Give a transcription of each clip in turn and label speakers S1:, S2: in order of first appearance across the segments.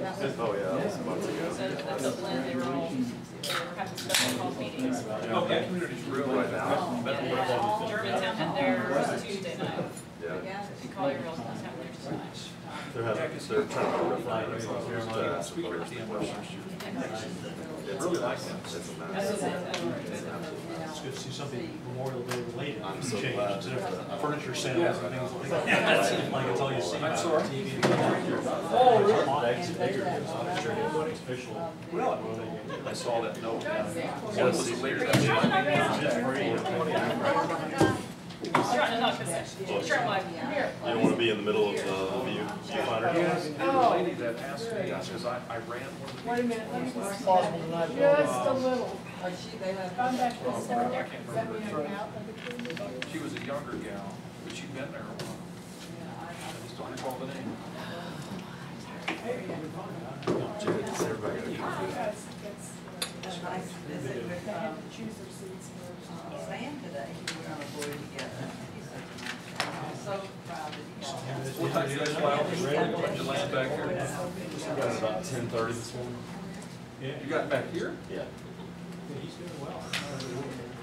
S1: Oh, yeah, that was months ago.
S2: So that's a blend, they were having special call meetings.
S3: Okay. Community's real right now.
S2: Germantown had theirs Tuesday night.
S1: Yeah.
S2: And Collierville's not having theirs tonight.
S1: They're trying to refine it.
S3: It's really like that.
S1: It's a mess.
S4: It's good to see something Memorial Day related.
S1: I'm so
S4: change.
S1: glad.
S4: Instead of furniture sales and things like that. It seems like it's all you see.
S3: I'm sorry.
S4: TV.
S3: Oh, really?
S4: Really?
S3: I saw that note.
S1: Yeah,
S3: What was it later that day?
S2: Sure, no, sure, I'm like, here.
S1: You don't want to be in the middle of the viewfinder?
S3: Yes, and the lady that asked me, because I ran one of the.
S5: Wait a minute, let me just, just a little. Come back to the start. Is that when you're out of the kingdom?
S3: She was a younger gal, but she'd been there a while. I just don't recall the name.
S5: That's nice to visit with, choose their seats for, Sam today. We're on a board together. I'm so proud that you got
S3: What time did you guys fly out? Did you land back here?
S1: Got it about 10:30 this morning.
S3: You got back here?
S1: Yeah.
S4: He's doing well.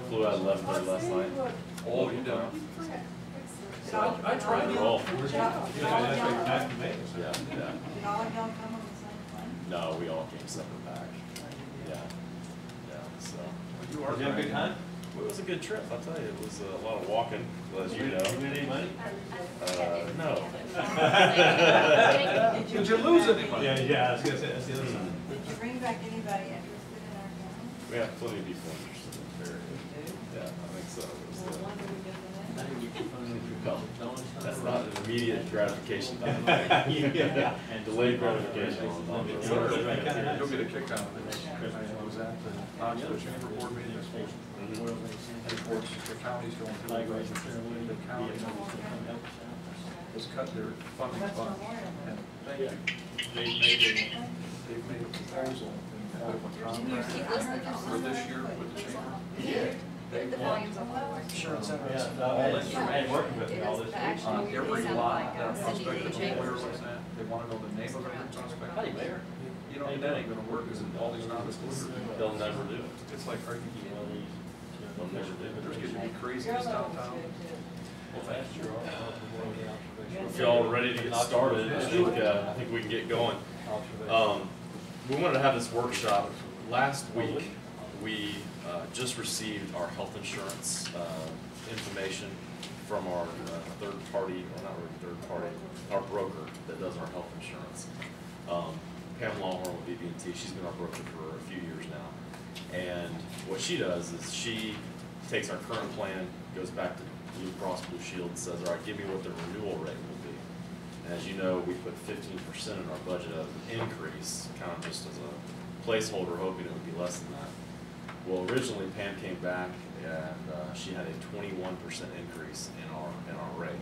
S1: Flew out 11:30 last night.
S3: Oh, you done?
S5: I tried.
S1: Oh,
S4: Nice to meet you.
S1: yeah, yeah.
S5: Did all of y'all come on the same plane?
S1: No, we all came separate back. Yeah. Yeah, so.
S3: You are.
S4: Did you have a good time?
S1: Well, it was a good trip, I'll tell you. It was a lot of walking, as you know.
S4: Did you win any money?
S1: No.
S3: Did you lose any money?
S4: Yeah, I was gonna say, that's the other side.
S5: Did you bring back anybody interested in our county?
S1: We have plenty of people interested in the area. Yeah, I think so. It was,
S5: Well, when do we go to that?
S1: well, that's not an immediate gratification. And delayed gratification.
S3: You'll get a kick out of this. I was at the Knoxville Chamber Board meeting this week. And of course, the county's going through the county has cut their funding fund. And they've made a proposal in form of a contract for this year with the chamber.
S5: The volumes of
S4: Insurance center, yeah, working with me all this week.
S3: On every lot that prospective employer looks at, they want to know the name of every prospect.
S4: Howdy, Mayor.
S3: You know, that ain't gonna work, because all these non-disclosures.
S1: They'll never do it.
S3: It's like, are you,
S1: They'll never do
S3: there's
S1: it.
S3: getting to be crazy in downtown.
S1: If y'all are ready to get started, I think we can get going. We wanted to have this workshop. Last week, we just received our health insurance information from our third party, or not really third party, our broker that does our health insurance. Pam Longhorn with BB&T, she's been our broker for a few years now. And what she does is she takes our current plan, goes back to Blue Cross Blue Shield and says, all right, give me what the renewal rate will be. And as you know, we put 15% in our budget as an increase, kind of just as a placeholder, hoping it would be less than that. Well, originally Pam came back and she had a 21% increase in our rate.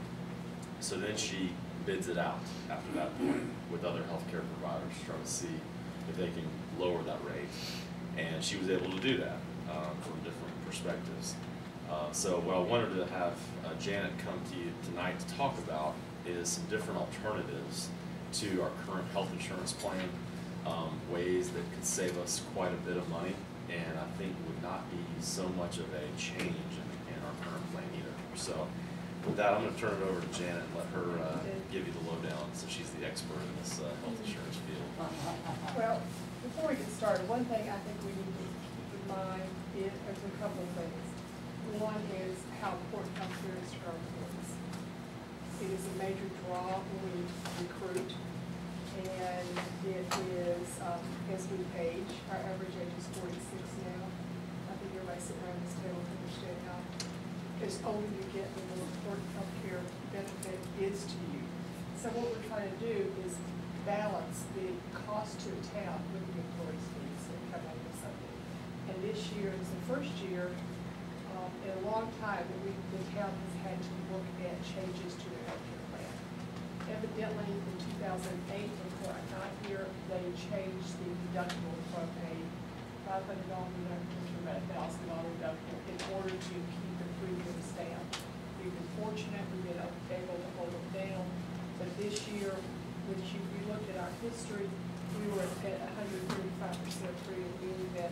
S1: So then she bids it out after that point with other healthcare providers, trying to see if they can lower that rate. And she was able to do that from different perspectives. So what I wanted to have Janet come to you tonight to talk about is some different alternatives to our current health insurance plan, ways that could save us quite a bit of money, and I think would not be so much of a change in our current plan either. So with that, I'm going to turn it over to Janet and let her give you the lowdown, since she's the expert in this health insurance field.
S6: Well, before we get started, one thing I think we need to keep in mind is there's a couple of things. One is how important healthcare is to our employees. It is a major draw when we recruit, and it is, as we age, our average age is 46 now. I think everybody sitting around this table can understand how as older you get, the more important healthcare benefit is to you. So what we're trying to do is balance the cost to a town with the employees' fees that come out of the subject. And this year is the first year in a long time that the town has had to look at changes to their healthcare plan. Evidently, in 2008, before I got here, they changed the deductible from a $500 deductible to about a $1,000 deductible in order to keep the premium down. We've been fortunate, we've been able to hold them down, but this year, which if you look at our history, we were at 135% premium, meaning that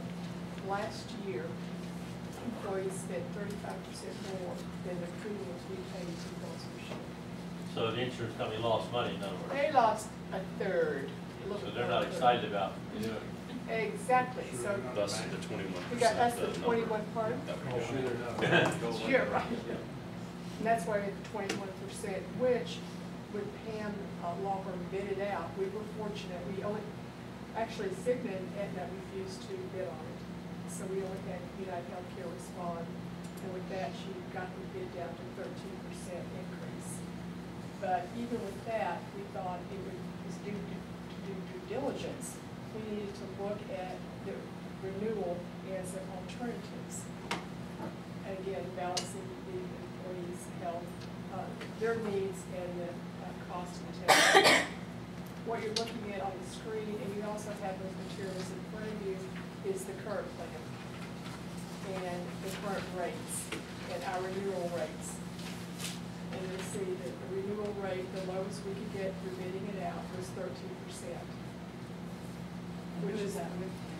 S6: last year, employees spent 35% more than the premiums we paid to Gulf Shore.
S7: So the insurance company lost money, in other words.
S6: They lost a third.
S7: So they're not excited about, you know.
S6: Exactly, so
S1: Thus, the 21%.
S6: we got us the
S1: number
S6: 21 part.
S1: that we got.
S6: Sure, right. And that's why we had the 21%, which with Pam Lawler bid it out, we were fortunate. We only, actually Cigna and Aetna refused to bid on it. So we only had United Healthcare respond. And with that, she got the bid down to 13% increase. But even with that, we thought it was due to do due diligence. We needed to look at the renewal as an alternatives. And again, balancing the employees' health, their needs and the cost of the test. What you're looking at on the screen, and you also have those materials in front of you, is the current plan and the current rates and our renewal rates. And you'll see that the renewal rate, the lowest we could get through bidding it out was 13%. Which is,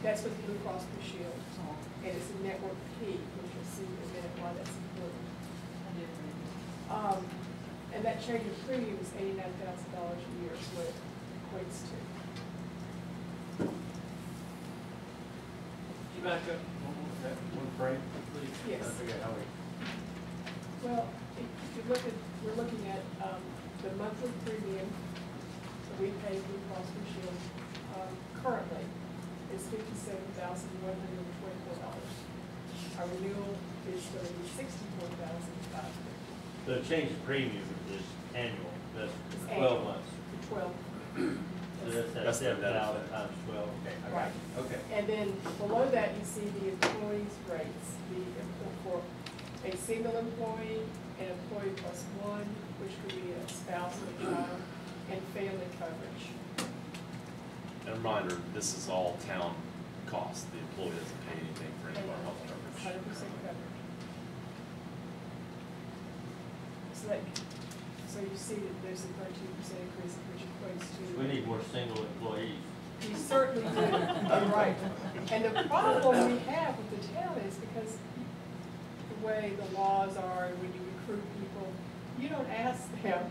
S6: that's with Blue Cross Blue Shield. And it's a network P, which you'll see in a minute why that's important. And that change of premium is $89,000 a year is what it equates to.
S7: You back up one frame, please?
S6: Yes.
S7: Okay, how are you?
S6: Well, if you look at, we're looking at the monthly premium that we pay Blue Cross Blue Shield currently is $57,124. Our renewal is going to be $64,550.
S7: The change of premium is annual, that's
S6: It's
S7: 12
S6: annual.
S7: months.
S6: For 12.
S7: So that's
S1: That's the
S7: 7,000 times 12. Okay, I got
S6: Right.
S7: you. Okay.
S6: And then below that, you see the employees' rates, for a single employee, an employee plus one, which could be a spouse or a child, and family coverage.
S1: And a reminder, this is all town cost. The employee doesn't pay anything for any of our health coverage.
S6: 100% coverage. So you see that there's a 13% increase, which equates to.
S7: We need more single employees.
S6: You certainly do, you're right. And the problem we have with the town is because the way the laws are, and when you recruit people, you don't ask them,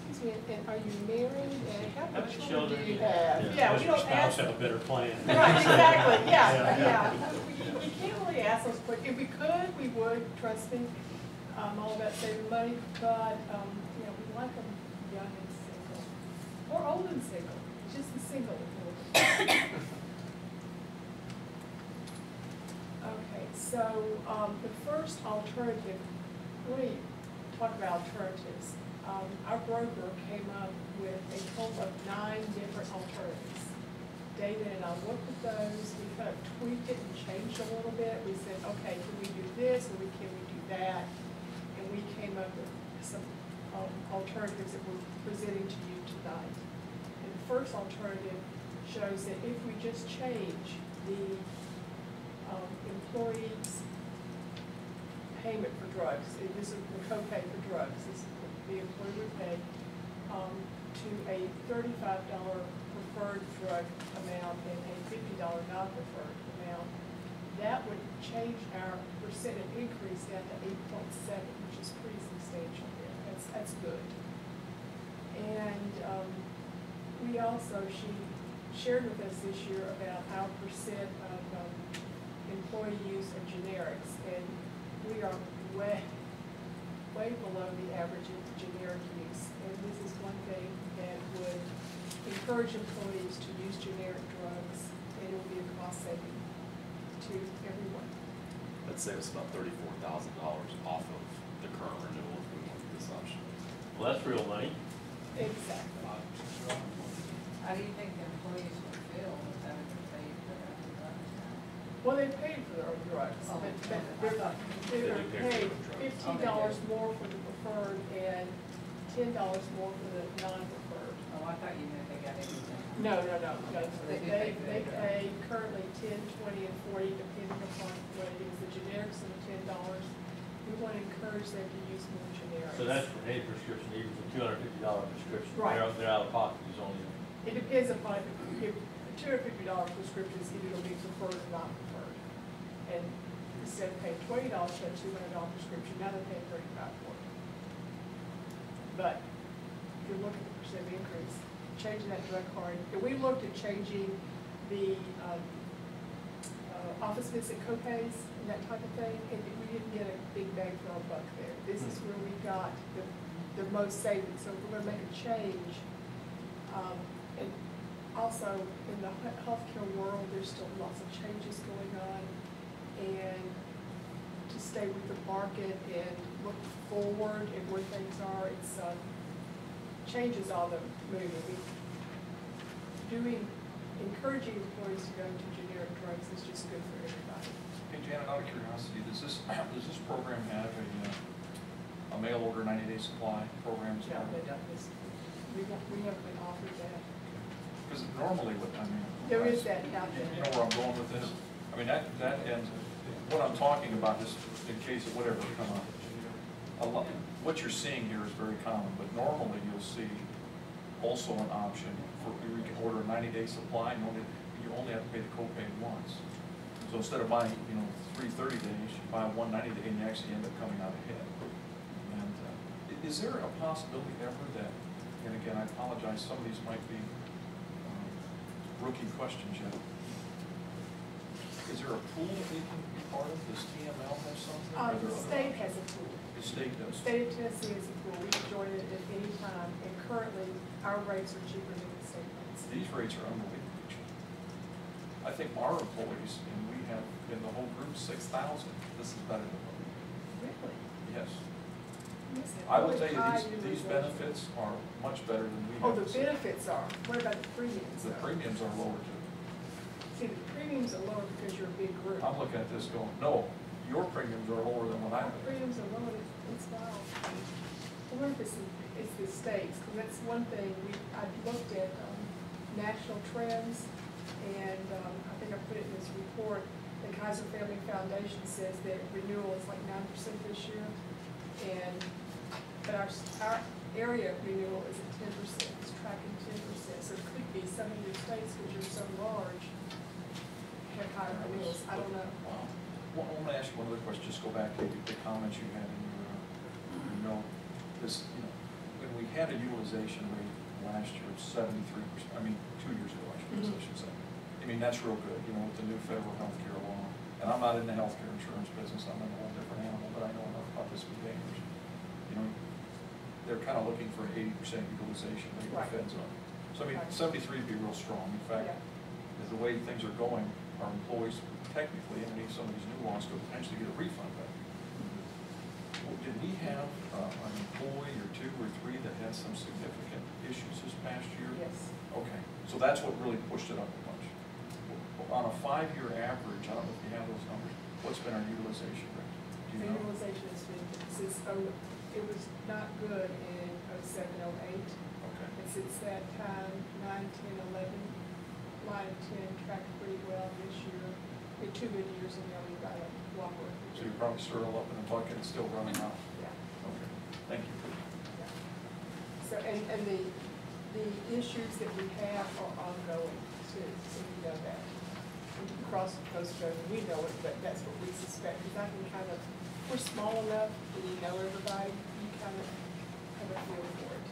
S6: excuse me, and are you married, and how many children do you have? Yeah, we don't ask.
S4: Have a better plan.
S6: Right, exactly, yeah,
S4: Yeah.
S6: yeah. You can't really ask those questions. If we could, we would, trust me. I'm all about saving money, but, you know, we like them young and single, or old and single, it's just the single. Okay, so, the first alternative, let me talk about alternatives. Our broker came up with a total of 9 different alternatives. David and I looked at those, we kind of tweaked it and changed a little bit. We said, okay, can we do this, or can we do that? And we came up with some alternatives that we're presenting to you tonight. And the first alternative shows that if we just change the employee's payment for drugs, this is the copay for drugs, this is what the employee would pay, to a $35 preferred drug amount and a $50 non-preferred amount, that would change our percentage increase down to 8.7, which is pretty substantial here. That's good. And we also, she shared with us this year about our percent of employee use of generics, and we are way below the average of generic use. And this is one thing that would encourage employees to use generic drugs, and it will be a cost saving to everyone.
S1: That'd save us about $34,000 off of the current renewal if we went with this option.
S7: Well, that's real money.
S6: Exactly.
S5: How do you think the employees would feel if that was paid for their own drugs now?
S6: Well, they paid for their own drugs,
S5: Oh,
S6: but
S5: okay.
S6: they're
S1: They do pay for
S6: paid
S1: their own drugs.
S6: $15 more for the preferred and $10 more for the non-preferred.
S5: Oh, I thought you meant they got everything.
S6: No.
S5: They do pay for
S6: They
S5: their
S6: pay currently 10, 20, and 40, depending upon what it is. The generics are $10. We want to encourage them to use more generics.
S7: So that's for any prescription, even for $250 prescription.
S6: Right.
S7: They're out of pocket, is only.
S6: It depends upon if $250 prescriptions, either it'll be preferred or not preferred. And instead of paying $20 for a $200 prescription, now they're paying $35 for it. But if you look at the percent increase, changing that direct card, and we looked at changing the office visit copays and that type of thing, and we didn't get a big bang for our buck there. This is where we got the most savings, so we're gonna make a change. And also, in the healthcare world, there's still lots of changes going on, and to stay with the market and look forward and where things are, it's, changes all the moving. Encouraging employees to go to generic drugs is just good for everybody.
S3: Hey Janet, out of curiosity, does this program have a mail order 90-day supply program as
S6: Yeah,
S3: well?
S6: they don't. We haven't been offered that.
S3: Because normally what, I mean.
S6: There is that out
S3: You
S6: there.
S3: know where I'm going with this? I mean, that ends, what I'm talking about is in case of whatever come up. What you're seeing here is very common, but normally you'll see also an option for, you can order a 90-day supply, and you only have to pay the copay once. So instead of buying, 3 30 days, you buy 1 90-day, and you actually end up coming out ahead. And is there a possibility ever that, and again, I apologize, some of these might be rookie questions yet. Is there a pool that they can be part of? Does TML have something? Are there
S6: The
S3: other
S6: state
S3: options?
S6: has a pool.
S3: The state
S6: The
S3: does.
S6: state of Tennessee has a pool. We can join it at any time, and currently, our rates are cheaper than the state rates.
S3: These rates are unbelievably cheap. I think our employees, and we have in the whole group 6,000. This is better than what we do.
S6: Really?
S3: Yes.
S6: Yes,
S3: I will
S6: really
S3: tell you,
S6: high
S3: these
S6: utilization.
S3: benefits are much better than we have.
S6: Oh, the benefits are. What about the premiums?
S3: The
S6: though?
S3: premiums are lower too.
S6: See, the premiums are lower because you're a big group.
S3: I'm looking at this going, no, your premiums are lower than what I
S6: Our
S3: pay.
S6: premiums are lower, it's wild. I wonder if it's the states, because that's one thing, I looked at national trends, and I think I put it in this report, the Kaiser Family Foundation says that renewal is like 9% this year, but our area renewal is at 10%, it's tracking 10%, so it could be some of your states, because you're so large, have higher renewals, I don't know.
S3: Wow. Well, I want to ask you one other question, just go back to the comments you had in your note. This, when we had a utilization rate last year of 73%, I mean, 2 years ago, I should say. I mean, that's real good, with the new federal health care law. And I'm not in the healthcare insurance business, I'm in a whole different animal, but I know enough about this with gamers. They're kind of looking for an 80% utilization rate with
S6: Right.
S3: feds on. So I mean,
S6: Right.
S3: 73 would be real strong. In fact,
S6: Yeah.
S3: as the way things are going, our employees technically, underneath some of these new laws, could potentially get a refund back. Well, did we have an employee or 2 or 3 that had some significant issues this past year?
S6: Yes.
S3: Okay, so that's what really pushed it up a bunch. On a 5-year average, I don't know if you have those numbers, what's been our utilization rate? Do you
S6: The
S3: know?
S6: utilization has been, it was not good in 07, 08.
S3: Okay.
S6: And since that time, 9, 10, 11, line of 10 tracked pretty well this year. We had 2 good years, and now we've got a whopper.
S3: So you're probably stirred all up in the bucket and still running out.
S6: Yeah.
S3: Okay, thank you.
S6: Yeah. So, and the issues that we have are ongoing too, so we know that. Across the coast road, we know it, but that's what we suspect, because I can we're small enough, and we know everybody, you kind of have a feel for it.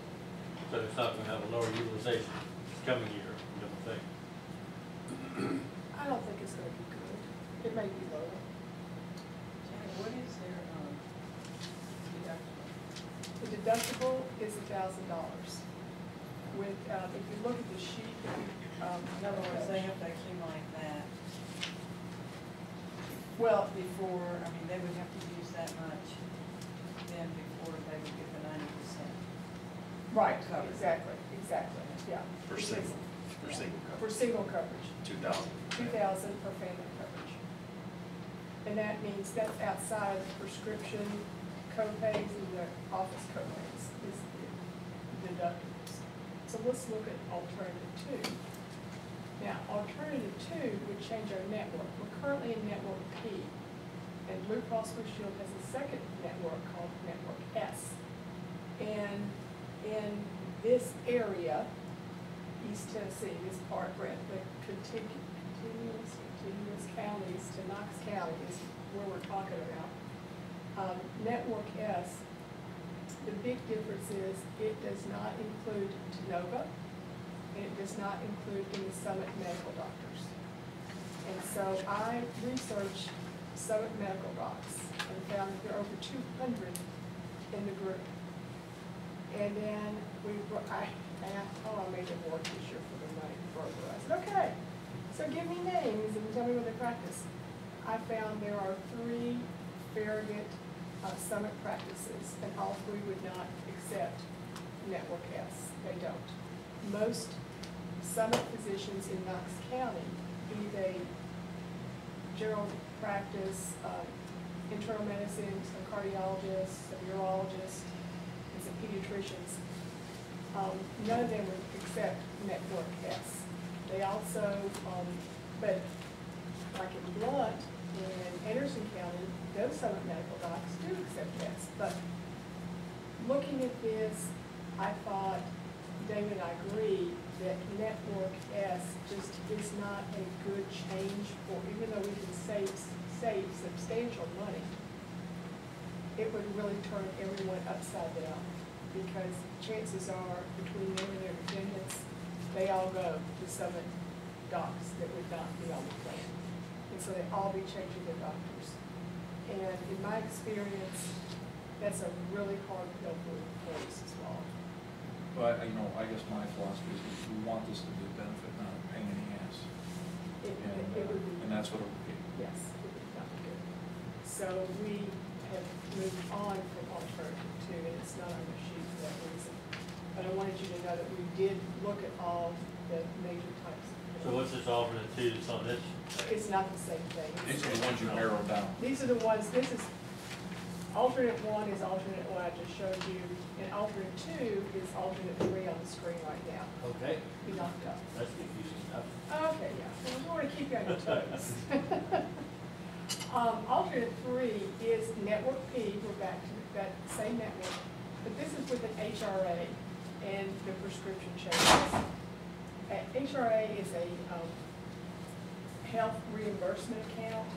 S7: So it's not gonna have a lower utilization this coming year, you don't think?
S6: I don't think it's gonna be good. It may be lower.
S5: What is their deductible?
S6: The deductible is $1,000. With, if you look at the sheet,
S5: In other words, they have to accumulate that
S6: well,
S5: before, they would have to use that much then before they would get the 90%.
S6: right,
S5: Covered.
S6: exactly, yeah.
S1: For single
S6: For
S1: coverage,
S6: single coverage,
S1: 2,000.
S6: 2,000 for family coverage. And that means that's outside of prescription co-pays and the office co-pays is the deductibles. So let's look at alternative 2. Now, alternative 2 would change our network. We're currently in network P, and Blue Cross Blue Shield has a second network called network S. And in this area, East Tennessee, this part, Brent, the continuous counties to Knox County is where we're talking about. Network S, the big difference is it does not include Tenova, and it does not include any Summit medical doctors. And so I researched Summit medical docs and found that there are over 200 in the group. And then I made it work this year for the money broker. I said, okay, so give me names and tell me where they practice. I found there are 3 Farragut Summit practices, and all 3 would not accept Network S. They don't. Most Summit physicians in Knox County, be they general practice, internal medicine, some cardiologists, some urologists, and some pediatricians, none of them would accept Network S. They also, but like in Blunt, in Anderson County, those Summit medical docs do accept S. But looking at this, I thought, David and I agree that Network S just is not a good change for, even though we can save substantial money, it would really turn everyone upside down, because chances are, between them and their dependents, they all go to Summit docs that would not be on the plan. And so they'd all be changing their doctors. And in my experience, that's a really hard pill for employees as well.
S3: But, I guess my philosophy is we want this to be a benefit, not a pain in the ass.
S6: It would be.
S3: And that's what it would be.
S6: Yes, it would not be good. So we have moved on from alternative 2, and it's not on the sheet for that reason. But I wanted you to know that we did look at all the major types of.
S7: So what's this alternate 2 that's on this?
S6: It's not the same thing.
S3: These are the ones you narrowed down.
S6: These are the ones, this is, alternate 1 is alternate 1 I just showed you, and alternate 2 is alternate 3 on the screen right now.
S7: Okay,
S6: We knocked up.
S7: that's confusing enough.
S6: Okay, yeah, well, we want to keep you on your toes. Alternate 3 is Network P, we're back to that same network, but this is with an HRA and the prescription changes. HRA is a health reimbursement account,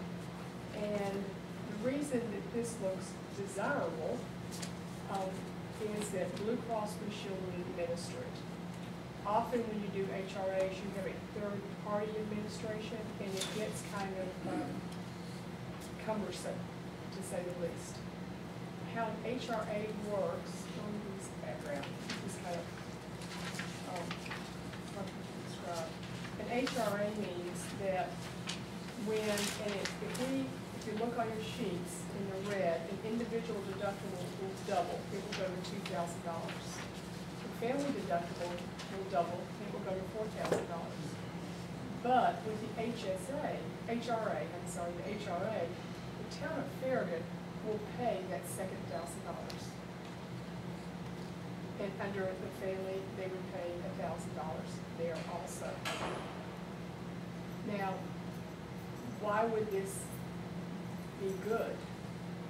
S6: and the reason that this looks desirable is that Blue Cross Blue Shield will administer it. Often when you do HRAs, you have a third-party administration, and it gets kind of cumbersome, to say the least. How an HRA works, let me give this background, this is kind of hard to describe. An HRA means that when, and if you look on your sheets in the red, an individual deductible will double. It will go to $2,000. The family deductible will double. It will go to $4,000. But with the HRA, the town of Farragut will pay that second $1,000. And under the family, they would pay $1,000 there also. Now, why would this be good?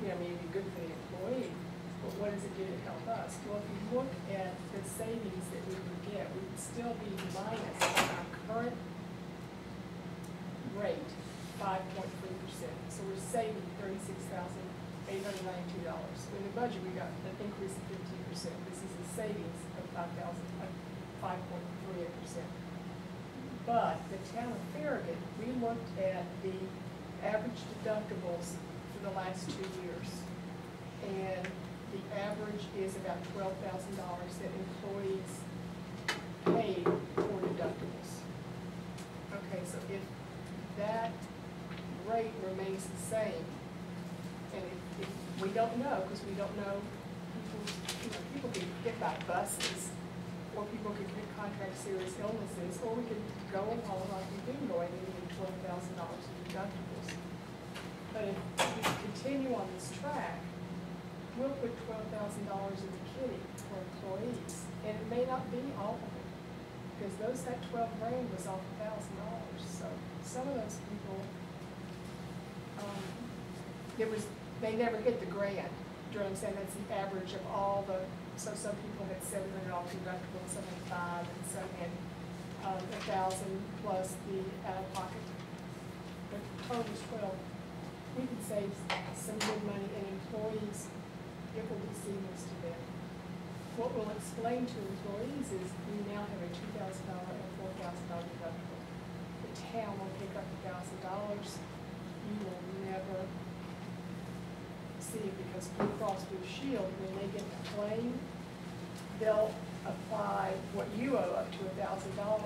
S6: It'd be good for the employee, but what does it do to help us? Well, if you look at the savings that we would get, we would still be minus our current rate, 5.3%. So we're saving $36,892. In the budget, we got an increase of 15%. This is a savings of 5.38%. But the town of Farragut, we looked at the average deductibles for the last 2 years. And the average is about $12,000 that employees paid for deductibles. Okay, so if that rate remains the same, and if we don't know, because we don't know, people get hit by buses, or people could get contract serious illnesses, or we could go along like we've been going and get $12,000 in deductibles. But if we continue on this track, we'll put $12,000 in the kitty for employees, and it may not be all of it, because that 12 grand was off $1,000. So some of those people, they never hit the grand. Do you know what I'm saying? That's the average of all the. So some people had $700 deductible, some had $500, and some had $1,000 plus the out-of-pocket. The total is 12. We can save some good money, and employees, it will be seamless to them. What we'll explain to employees is we now have a $2,000 and $4,000 deductible. The town will pick up $1,000. You will never see it because Blue Cross Blue Shield, when they get the claim, they'll apply what you owe up to $1,000.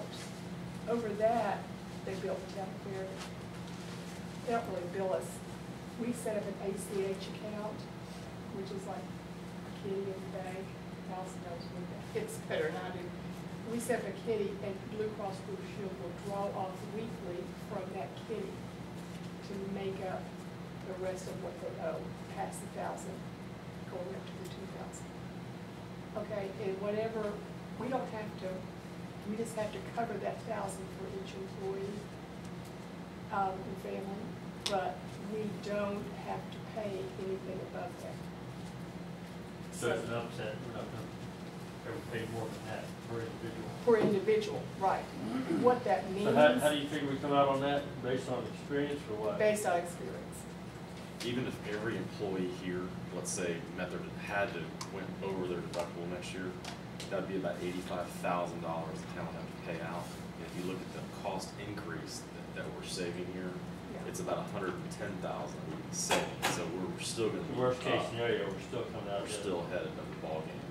S6: Over that, they bill the town of Farragut. They don't really bill us. We set up an ACH account, which is like a kitty in the bank. Allison knows with that. It's better than I do. We set up a kitty, and Blue Cross Blue Shield will draw off weekly from that kitty to make up the rest of what they owe, past the $1,000, going up to the $2,000. Okay, and whatever, we don't have to, we just have to cover that $1,000 for each employee and family, but we don't have to pay anything above that.
S7: So it's an upset, we're not gonna ever pay more than that per individual.
S6: Per individual, right. What that means.
S7: So how do you figure we come out on that, based on experience or what?
S6: Based on experience.
S1: Even if every employee here, let's say, went over their deductible next year, that'd be about $85,000 the town would have to pay out. And if you look at the cost increase that we're saving here,
S6: Yeah.
S1: it's about $110,000 we can save. So we're still gonna be
S7: Worst case
S1: up.
S7: scenario, we're still coming out
S1: We're
S7: of it.
S1: still headed of the ballgame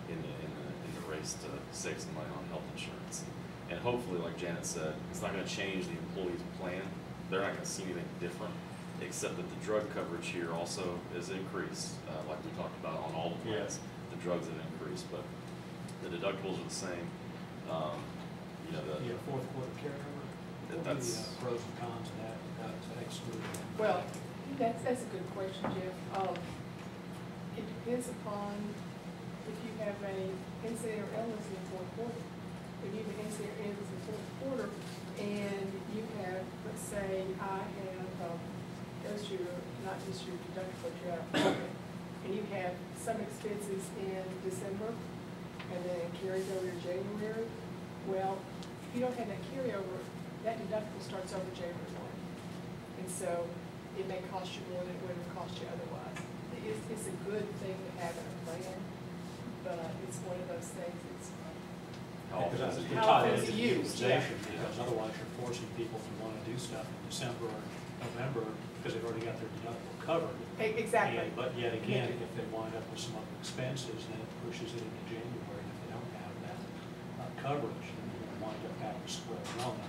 S1: in the race to save some money on health insurance. And hopefully, like Janet said, it's not gonna change the employee's plan. They're not gonna see anything different, except that the drug coverage here also is increased, like we talked about on all the plans. The drugs have increased, but the deductibles are the same. You know,
S4: Yeah, fourth quarter carryover. What would be
S1: That's-
S4: the pros and cons of that, excluding?
S6: Well, that's a good question, Jeff. It depends upon if you have a incident or illness in the fourth quarter. If you have an incident or illness in the fourth quarter, and you have, let's say, I have, goes to not just your deductible, but your out-of-pocket, and you have some expenses in December, and then it carries over to January. Well, if you don't have that carryover, that deductible starts over January 1. And so it may cost you more than it would have cost you otherwise. It's a good thing to have in a plan, but it's one of those things, it's,
S1: How often is it?
S6: How often is it used? Yeah.
S4: Because otherwise you're forcing people to want to do stuff in December or November because they've already got their deductible covered.
S6: exactly.
S4: But yet again, if they wind up with some other expenses, then it pushes it into January. And if they don't have that coverage, then they're going to wind up having to square one.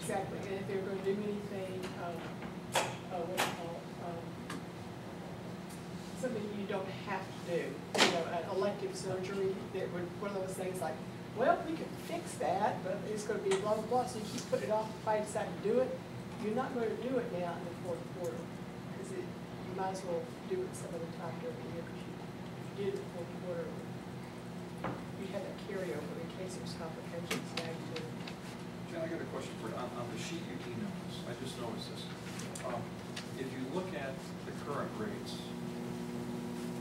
S6: Exactly, and if they're gonna do anything, what do you call it, something you don't have to do, you know, an elective surgery, that would, one of those things like, well, we can fix that, but it's gonna be blah, blah, blah, so you keep putting it off, if I decide to do it, you're not gonna do it now in the fourth quarter, because you might as well do it some other time during the year, because if you did it in the fourth quarter, you have that carryover in case there's complications now too.
S3: Jen, I got a question for you. On the sheet you emailed us, I just noticed this. If you look at the current rates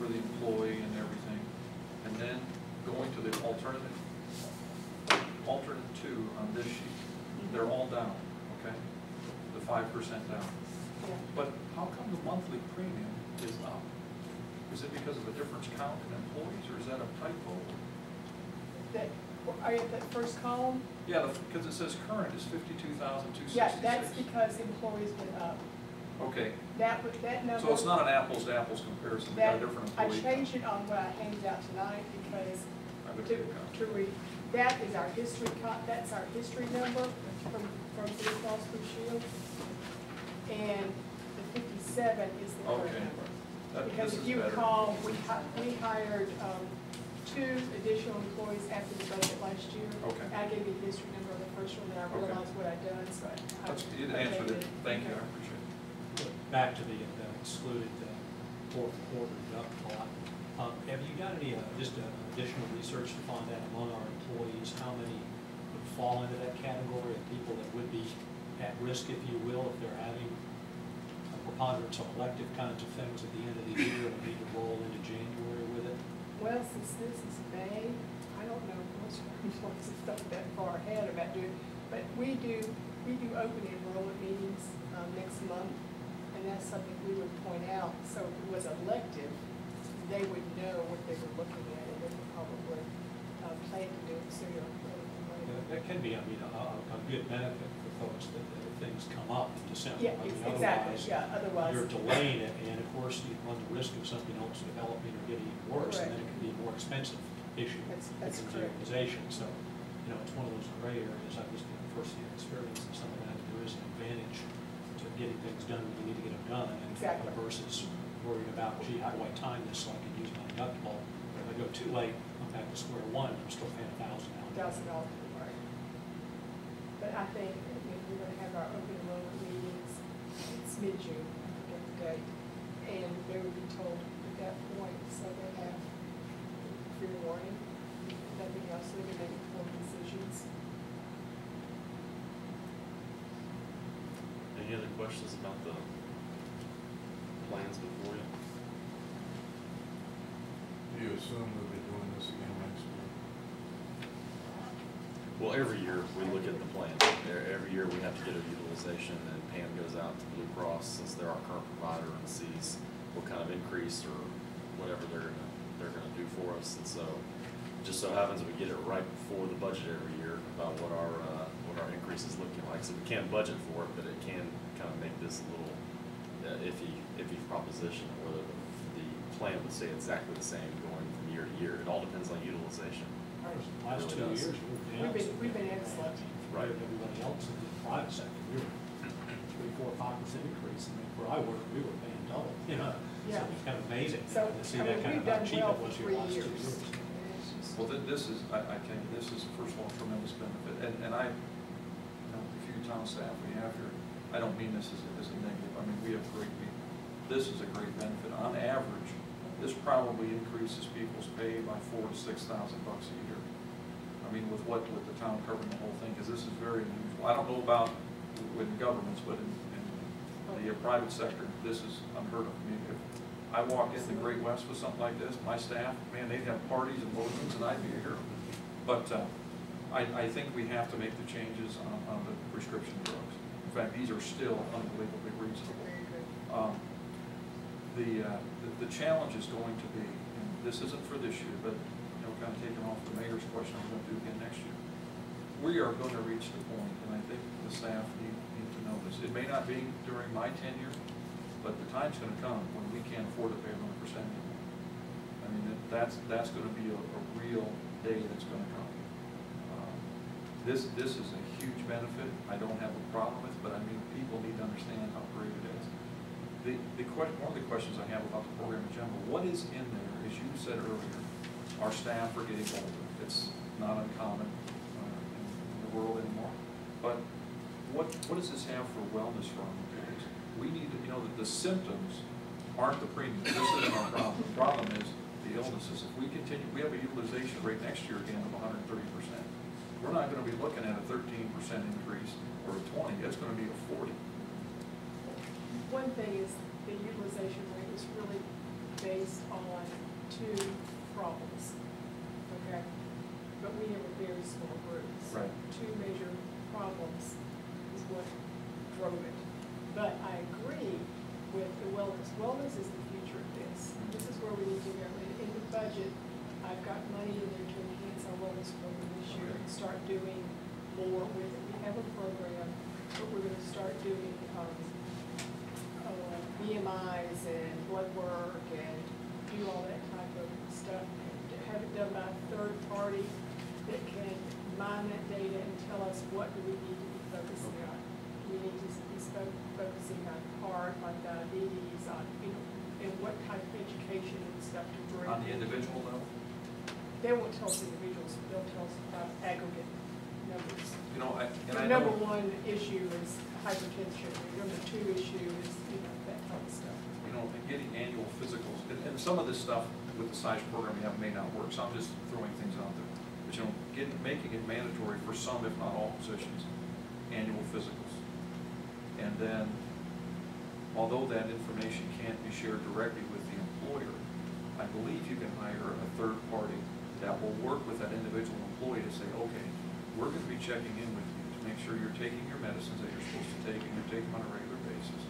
S3: for the employee and everything, and then going to the alternate two on this sheet, they're all down, okay? The 5% down.
S6: Yeah.
S3: But how come the monthly premium is up? Is it because of a difference count in employees, or is that a typo?
S6: That, are you at that first column?
S3: Yeah, because it says current is 52,266.
S6: Yeah, that's because employees went up.
S3: Okay,
S6: That number.
S3: so it's not an apples to apples comparison, we got a different
S6: I
S3: employee.
S6: changed it on what I handed out tonight because
S3: I would
S6: to,
S3: take account.
S6: to read, that is our history, that's our history number from Blue Cross Blue Shield. And the 57 is the current
S3: Okay.
S6: number.
S3: This
S6: Because if
S3: is
S6: you
S3: better.
S6: recall, we hired 2 additional employees after the budget last year.
S3: Okay.
S6: I gave you the history number on the first one, and I
S3: Okay.
S6: realized what I'd done, so
S3: You answered it, thank you, I appreciate it.
S4: Back to the excluded fourth quarter deductible. Have you got any, just additional research to find out among our employees, how many would fall into that category of people that would be at risk, if you will, if they're having a preponderance of elective kinds of things at the end of the year and need to roll into January with it?
S6: Well, since this is May, I don't know what wants to stuff that far ahead about doing, but we do open enrollment meetings, next month, and that's something we would point out, so if it was elective, they would know what they were looking at, and they could probably, plan to do it sooner rather than later.
S4: That can be, I mean, a good benefit for folks that if things come up in December.
S6: Yeah,
S4: I mean,
S6: exactly,
S4: otherwise,
S6: yeah, otherwise.
S4: you're delaying it, and of course, you run the risk of something else developing or getting even worse, and then it
S6: Correct.
S4: can be a more expensive issue.
S6: That's
S4: for the
S6: correct.
S4: organization, so, you know, it's one of those gray areas, I've just, firsthand experience, and something that there is an advantage to getting things done when you need to get them done. And
S6: Exactly.
S4: versus worrying about, gee, how do I time this so I can use my deductible? But if I go too late, I'm back to square one, I'm still paying $1,000.
S6: $1,000, right. But I think, we're gonna have our open enrollment meetings, it's mid-June, I forget the date, and they would be told at that point, so they have fair warning, nothing else, so they can make informed decisions.
S1: Any other questions about the plans before you?
S8: Do you assume we'll be doing this again next year?
S1: Well, every year we look at the plan. Every year we have to get a utilization, and Pam goes out to Blue Cross since they're our current provider and sees what kind of increase or whatever they're gonna do for us. And so, just so happens we get it right before the budget every year about what our increase is looking like. So we can't budget for it, but it can kind of make this a little iffy proposition, whether the plan would stay exactly the same going from year to year. It all depends on utilization.
S4: Last
S1: Really
S4: 2
S1: does.
S4: years,
S6: We've been excellent.
S1: Right.
S4: Everybody else in the private sector, we were 3, 4, 5% increase, and then where I worked, we were paying double, you know?
S6: Yeah.
S4: So it's kind of amazing
S6: So,
S4: to see
S6: I
S4: that
S6: mean,
S4: kind
S6: we've
S4: of how
S6: done
S4: cheap
S6: well
S4: it
S6: for
S4: was here
S6: 3
S4: last 2
S6: years.
S4: years.
S3: Well, this is, I tell you, this is, first of all, a tremendous benefit, and I, you know, the few town staff we have here, I don't mean this as a negative, I mean, we have great people. This is a great benefit. On average, this probably increases people's pay by $4,000 to $6,000 a year. I mean, with the town covering the whole thing, because this is very unusual. I don't know about with governments, but in the private sector, this is unheard of. I mean, if I walk in the Great West with something like this, my staff, man, they'd have parties and bulletins, and I'd be a hero. But I think we have to make the changes on the prescription drugs. In fact, these are still unbelievably reasonable. The challenge is going to be, and this isn't for this year, but you know, kind of taking off the mayor's question, I'm going to do again next year. We are going to reach the point, and I think the staff need to know this. It may not be during my tenure, but the time's going to come when we can't afford to pay 100% anymore. I mean, that's going to be a real day that's going to come. This is a huge benefit. I don't have a problem with it, but I mean, people need to understand how great it is. One of the questions I have about the program in general, what is in there, as you said earlier, our staff are getting older. It's not uncommon in the world anymore. But what does this have for wellness for our employees? We need to, you know, that the symptoms aren't the premium. This isn't our problem. The problem is the illnesses. If we continue, we have a utilization rate next year again of 130%. We're not going to be looking at a 13% increase or a 20. It's going to be a 40.
S6: One thing is the utilization rate is really based on 2 problems, okay? But we have a very small group. So
S3: Right.
S6: 2 major problems is what drove it. But I agree with the wellness. Wellness is the future of this. This is where we need to go. In the budget, I've got money in there to enhance our wellness program this year and start doing more with it. We have a program, but we're going to start doing BMIs and blood work and do all that type of stuff. To have it done by a third party that can mine that data and tell us what do we need to be focusing on. We need to be focusing on heart, on diabetes, on, you know, and what type of education and stuff to bring.
S3: On the individual level?
S6: They won't tell us individuals, they'll tell us about aggregate numbers.
S3: You know,
S6: The number 1 issue is hypertension, the number 2 issue is, you know, that type of stuff.
S3: You know, and getting annual physicals, and some of this stuff with the size program we have may not work, so I'm just throwing things out there. But you know, making it mandatory for some, if not all positions, annual physicals. And then, although that information can't be shared directly with the employer, I believe you can hire a third party to that will work with that individual employee to say, okay, we're gonna be checking in with you to make sure you're taking your medicines that you're supposed to take and you're taking them on a regular basis.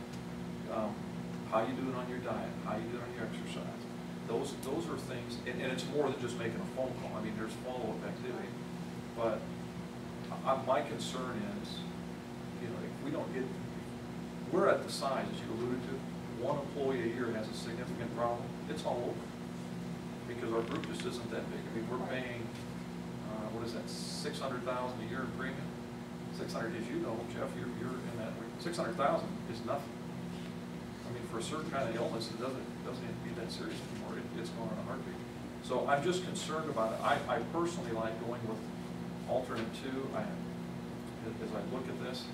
S3: How you doing on your diet, how you doing on your exercise. Those are things, and it's more than just making a phone call. I mean, there's follow-up activity. But my concern is, you know, if we don't get, we're at the size, as you alluded to, one employee a year has a significant problem, it's all over. Because our group just isn't that big. I mean, we're paying, what is that, $600,000 a year in premium? 600, as you know, Jeff, you're in that, 600,000 is nothing. I mean, for a certain kind of illness, it doesn't have to be that serious anymore. It's going on a heartbeat. So I'm just concerned about it. I personally like going with alternate 2. As I look at this,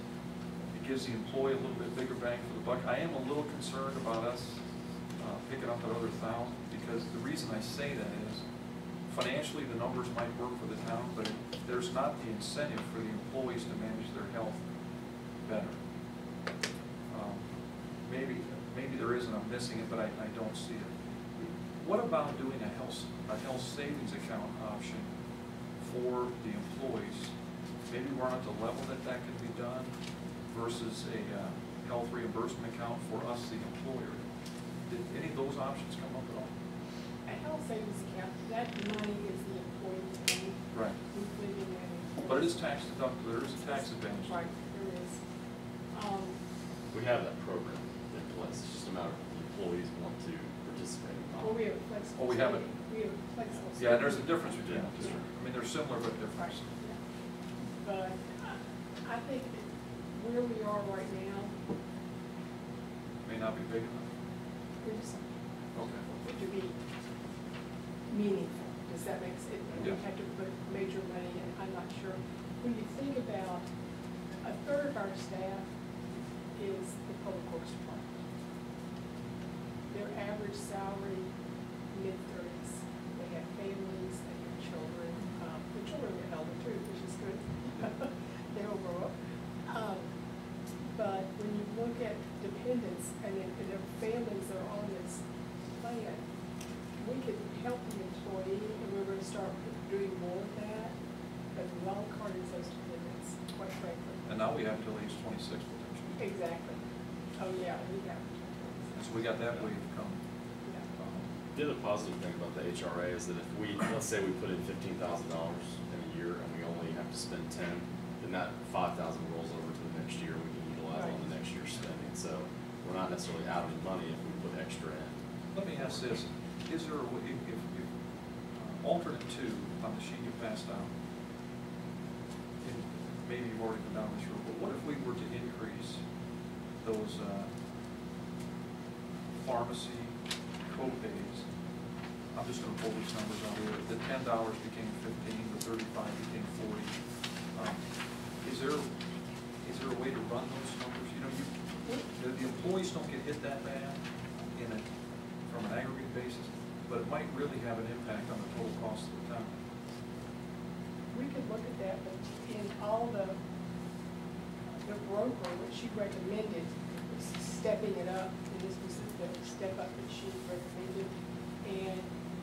S3: it gives the employee a little bit bigger bang for the buck. I am a little concerned about us picking up another 1,000, because the reason I say that is financially the numbers might work for the town, but there's not the incentive for the employees to manage their health better. Maybe there is, and I'm missing it, but I don't see it. What about doing a health savings account option for the employees? Maybe we're at the level that can be done versus a health reimbursement account for us, the employer. Did any of those options come up at all?
S6: A health savings account, that money is the employee's money.
S3: Right.
S6: Including that.
S3: But it is tax deductible. There is a tax advantage.
S6: Right, there is.
S1: We have that program in place, it's just a matter of the employees want to participate or not.
S6: Well, we have a flexible.
S3: Oh, we have it.
S6: We have a flexible.
S3: Yeah, and there's a difference between the two. I mean, they're similar but different.
S6: Right, yeah. But I think that where we are right now,
S3: May not be big enough.
S6: we just
S3: Okay.
S6: want it to be meaningful. Does that make sense? We
S3: Yeah.
S6: have to put major money in, I'm not sure. When you think about, 1/3 of our staff is the public works department. Their average salary, mid-30s. They have families, they have children. The children are elder too, which is good. They all grow up. But when you look at dependents and the families that are on this plan, we could help the employee, and we're going to start doing more of that. But the wild card is those dependents, quite frankly.
S3: And now we have till age 26 potentially.
S6: Exactly. Oh, yeah, we have.
S3: And so we got that wave coming.
S6: Yeah.
S1: The other positive thing about the HRA is that if we, let's say we put in $15,000 in a year and we only have to spend 10, then that 5,000 rolls over to the next year, we can utilize on the next year's spending. So we're not necessarily out of money if we put extra in.
S3: Let me ask this, is there a way, if alternate 2 on the sheet you passed out, and maybe you've already been down this road, but what if we were to increase those pharmacy co-pays? I'm just gonna pull these numbers out here. The $10 became 15, the 35 became 40. Is there a way to run those numbers? You know, the employees don't get hit that bad from an aggregate basis, but it might really have an impact on the total cost of the town.
S6: We could look at that, but in all the broker, what she recommended was stepping it up, and this was the step up that she recommended. And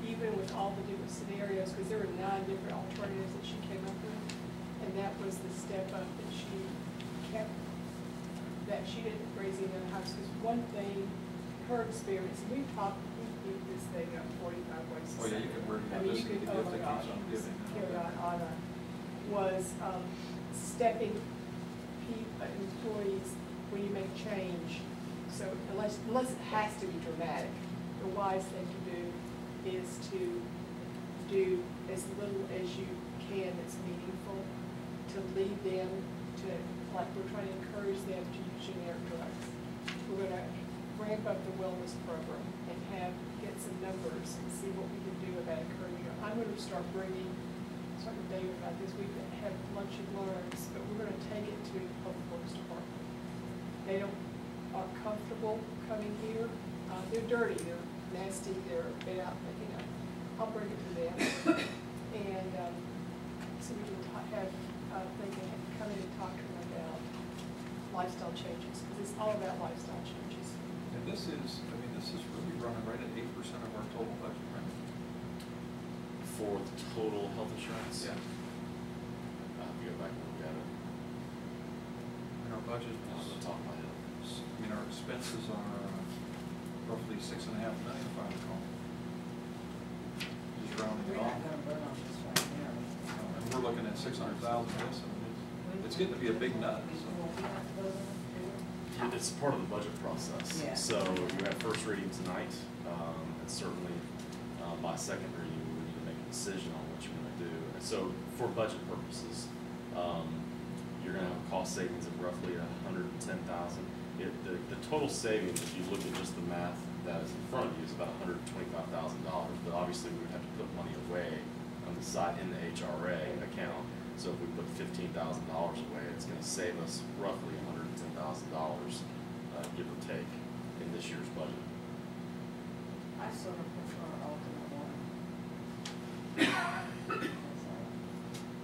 S6: even with all the different scenarios, because there were 9 different alternatives that she came up with, and that was the step up that she kept, that she didn't raise any other house. Because one thing, her experience, we beat this thing up 45 ways.
S3: Oh yeah, you can work
S6: I
S3: on
S6: mean,
S3: this,
S6: you
S3: the
S6: could,
S3: gift
S6: oh
S3: that
S6: my gosh,
S3: keeps on
S6: just
S3: giving.
S6: carry on, was stepping employees when you make change. So unless it has to be dramatic, the wise thing to do is to do as little as you can that's meaningful, to lead them to, like we're trying to encourage them to use generic drugs. We're going to ramp up the wellness program and get some numbers and see what we can do about encouraging them. I'm going to start bringing, talking to David about this, we have lunch and learns, but we're going to take it to the public works department. They are comfortable coming here. They're dirty, they're nasty, they're been out, you know. I'll bring it to them. And so we can have, they can come in and talk to them about lifestyle changes, because it's all about lifestyle changes.
S3: And this is really running right at 8% of our total budget, right?
S1: For the total health insurance?
S3: Yeah.
S1: I'll have to go back and look at it.
S3: And our budget
S1: Off the
S3: is,
S1: top of my head.
S3: I mean, our expenses are roughly $6.5 million, if I recall. Just rounding
S5: We're
S3: it off.
S5: not gonna vote on this right now.
S3: And we're looking at 600,000 this, and it's getting to be a big nut, so.
S1: It's part of the budget process.
S5: Yeah.
S1: So you have first reading tonight, and certainly by second reading, we need to make a decision on what you're gonna do. And so for budget purposes, you're gonna have a cost savings of roughly $110,000. The total savings, if you look at just the math that is in front of you, is about $125,000. But obviously, we would have to put money away on the side in the HRA account. So if we put $15,000 away, it's gonna save us roughly $110,000, give or take, in this year's budget.
S5: I sort of prefer alternate one.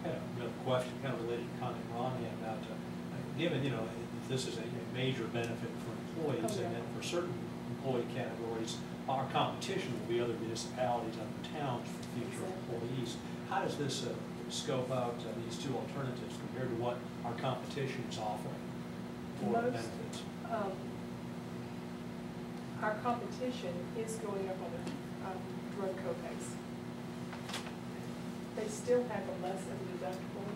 S4: I had another question, kind of related to comment Ron had about, given, you know, this is a major benefit for employees, and then for certain employee categories, our competition will be other municipalities, other towns for future employees. How does this scope out these two alternatives compared to what our competition is offering for
S6: Most,
S4: benefits?
S6: Our competition is going up on the drug copays. They still have a less of a deductible.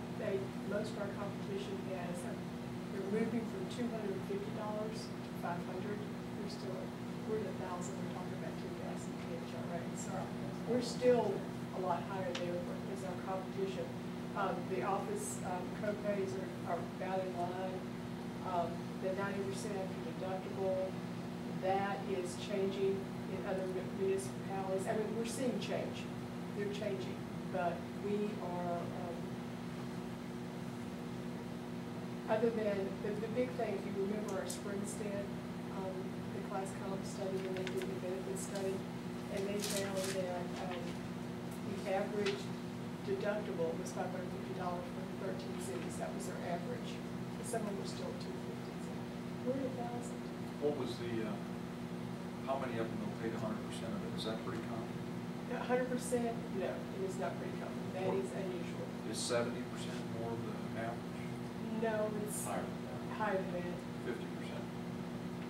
S6: Most of our competition has, they're moving from $250 to $500. We're at $1,000, we're talking about 2,000 PHRA. So we're still a lot higher there as our competition. The office copays are about in line. The 90% after deductible, that is changing in other municipalities. I mean, we're seeing change. They're changing, but we are, other than, the big thing, if you remember our Springstead, the class comp study, when they did the benefit study, and they found that the average deductible was $550 for the 13 cities. That was their average. Some of them were still $250. We're at $1,000.
S3: What was the, how many of them will pay 100% of it? Is that pretty common?
S6: 100%? No, it is not pretty common. That is unusual.
S3: Is 70% more of the average?
S6: No, it's
S1: Higher than that.
S6: higher than that.
S3: 50%?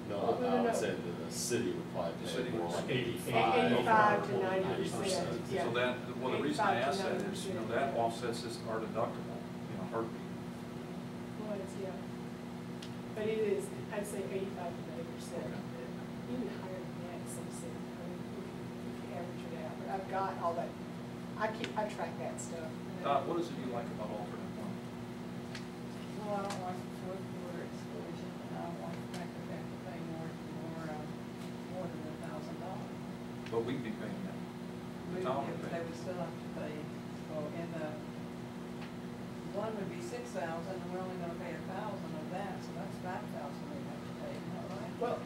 S1: No,
S6: Oh, no,
S1: I would
S6: no.
S1: say that the city would probably
S3: The
S1: pay
S3: city
S1: more
S3: would-
S1: like
S6: 85 to
S1: 90%.
S6: Yeah.
S3: So that, well, the reason I
S6: 85 to
S3: ask that is, you know,
S6: 90%.
S3: that offsets this, our deductible, in a heartbeat.
S6: Well, it's, yeah. But it is, I'd say 85 to 90%.
S3: Okay.
S6: Even higher than that, some cities, I mean, if you average it out. But I've got all that, I track that stuff.
S3: What is it you like about alternate one?
S5: Well, I don't like the fourth quarter exclusion, and I don't like the fact that they have to pay more than $1,000.
S3: But we'd be paying that. The town would
S5: They
S3: pay.
S5: would still have to pay, so in the, one would be 6,000, and we're only gonna pay 1,000 of that, so that's 5,000 we have to pay, isn't that right?
S6: Well,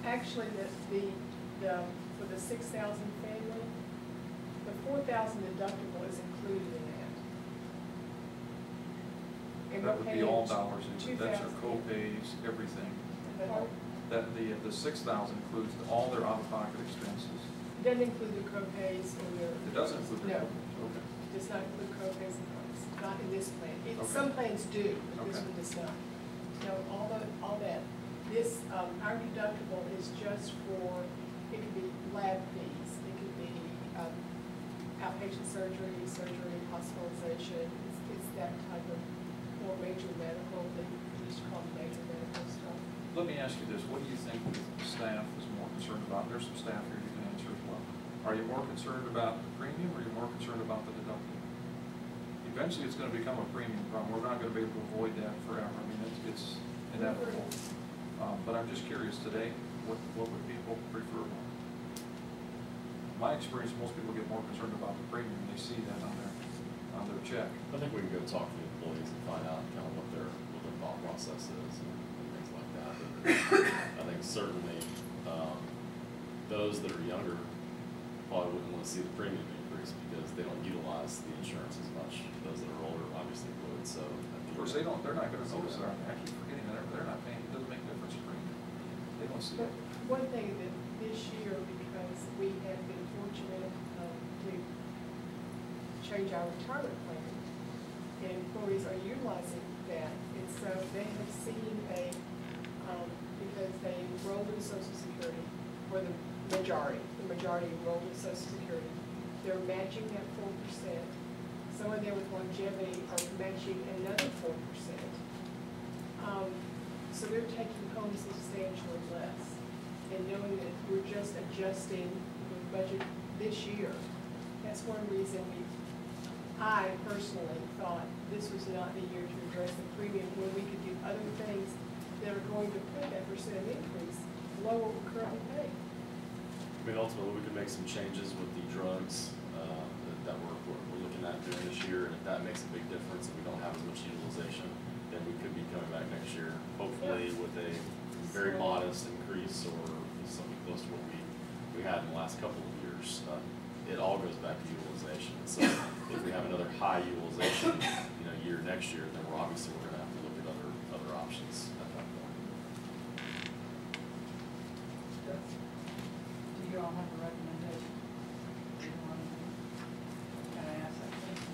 S6: actually, for the 6,000 family, the 4,000 deductible is included in that. And
S3: That
S6: we're
S3: would be
S6: paying
S3: all dollars, that's their
S6: 2,000.
S3: co-pays, everything.
S6: But
S3: That, the 6,000 includes all their out-of-pocket expenses.
S6: it doesn't include the co-pays or the.
S3: It doesn't include their
S6: No,
S3: co-pays, okay.
S6: it does not include co-pays and costs, not in this plan.
S3: Okay.
S6: Some plans do, but this
S3: Okay.
S6: one does not. No, all that. This, our deductible is just for, it could be lab fees, it could be outpatient surgery, hospitalization. It's that type of more major medical, they used to call them major medical stuff.
S3: Let me ask you this, what do you think the staff is more concerned about? There's some staff here you can answer as well. Are you more concerned about the premium, or are you more concerned about the deductible? Eventually, it's gonna become a premium problem. We're not gonna be able to avoid that forever. I mean, it's inevitable. But I'm just curious today, what would people prefer? My experience, most people get more concerned about the premium, they see that on their check.
S1: I think we can go talk to the employees and find out kind of what their thought process is and things like that. But I think certainly, those that are younger probably wouldn't want to see the premium increase because they don't utilize the insurance as much. Those that are older obviously would, so.
S3: Of course, they're not gonna notice that. I keep forgetting that they're not paying, it doesn't make a difference to premium. They don't see
S6: But
S3: it.
S6: one thing that this year, because we have been fortunate to change our retirement plan. And employees are utilizing that, and so they have seen because they enrolled in Social Security, or the majority enrolled in Social Security, they're matching that 4%. Some of them with longevity are matching another 4%. So they're taking home substantially less. And knowing that we're just adjusting the budget this year, that's one reason I personally thought this was not the year to address the premium, when we could do other things that are going to put that percent increase below what we're currently paying.
S1: I mean, ultimately, we could make some changes with the drugs that we're looking at doing this year, and if that makes a big difference and we don't have as much utilization, then we could be coming back next year, hopefully with a very modest increase or something close to what we had in the last couple of years. It all goes back to utilization. So if we have another high utilization, year next year, then we're going to have to look at other options at that point.
S5: Do you all have a recommendation? Can I ask that question?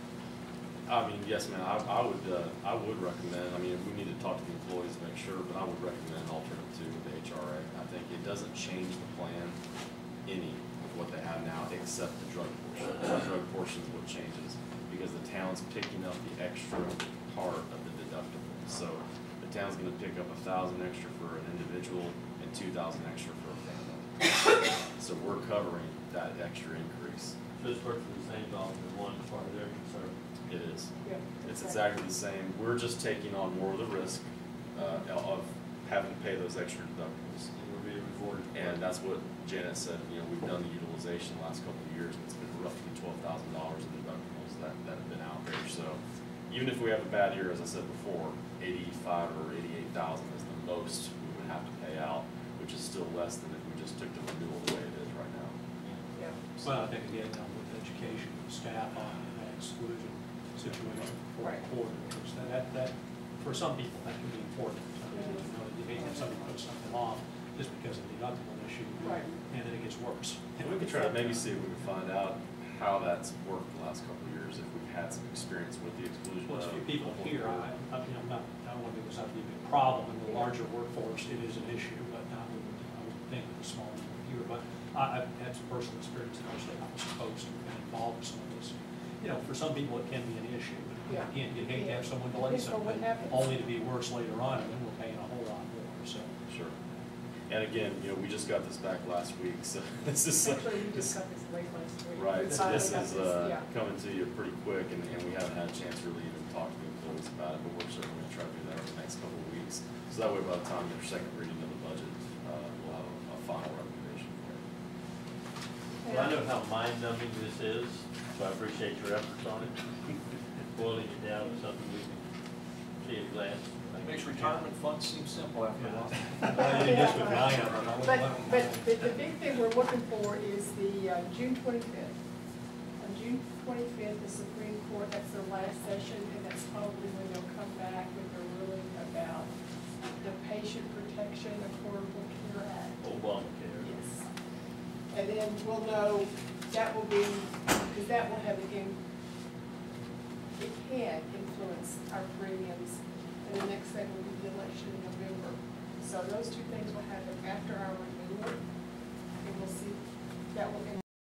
S1: I mean, yes, ma'am. I would recommend. I mean, we need to talk to the employees to make sure, but I would recommend an alternate to the HRA. I think it doesn't change the plan any of what they have now, except the drug portion. The drug portion is what changes because the town's picking up the extra part of the deductible. So the town's going to pick up 1,000 extra for an individual and 2,000 extra for a family. So we're covering that extra increase.
S7: So it's virtually the same dollar for one as far as they're concerned.
S1: It is.
S6: Yeah,
S1: It's exactly the same. We're just taking on more of the risk of having to pay those extra deductibles.
S7: And we're being rewarded.
S1: And that's what Janet said, we've done the utilization the last couple of years, and it's been roughly $12,000 in deductibles that have been out there. So even if we have a bad year, as I said before, 85 or 88,000 is the most we would have to pay out, which is still less than if we just took the renewal the way it is right now.
S6: yeah.
S4: Well, I think again, with education, staff on that exclusion situation for
S6: Right.
S4: coordinators, that, for some people, that can be important. You hate to have somebody put something off just because of the deductible issue,
S6: Right.
S4: and then it gets worse.
S1: And we could try to maybe see if we can find out how that's worked the last couple of years, if we've had some experience with the exclusion.
S4: Well, there's a few people here, I don't want to make this out to be a big problem. In the larger workforce, it is an issue, but I would think with a small number here. But I've had some personal experience in our state. I was supposed to be involved with some of this. For some people, it can be an issue.
S6: Yeah.
S4: Again, you'd hate to have someone delay
S6: Depends on what
S4: something,
S6: happens.
S4: only to be worse later on, and then we're paying a whole lot more, so.
S1: Sure. And again, we just got this back last week, so this is.
S6: Actually, we just got this late last week.
S1: Right,
S6: We
S1: so this
S6: finally
S1: is
S6: got this,
S1: coming to you pretty quick, and we haven't had a chance to really even talk to the employees about it, but we're certainly going to try to do that over the next couple of weeks. So that way, by the time your second reading of the budget, we'll have a final recommendation for you.
S7: Well, I know how mind-numbing this is, so I appreciate your efforts on it. Boiling it down to something we can see at a glance.
S3: Makes retirement funds seem simple after a while.
S4: It is with nine of them.
S6: But the big thing we're looking for is the June 25th. On June 25th, the Supreme Court, that's their last session, and that's probably when they'll come back with their ruling about the Patient Protection Affordable Care Act.
S7: Obamacare.
S6: Yes. And then we'll know, that will be, because that will have, again, it can influence our premiums. And the next thing will be the election in November. So those two things will happen after our renewal, and we'll see, that will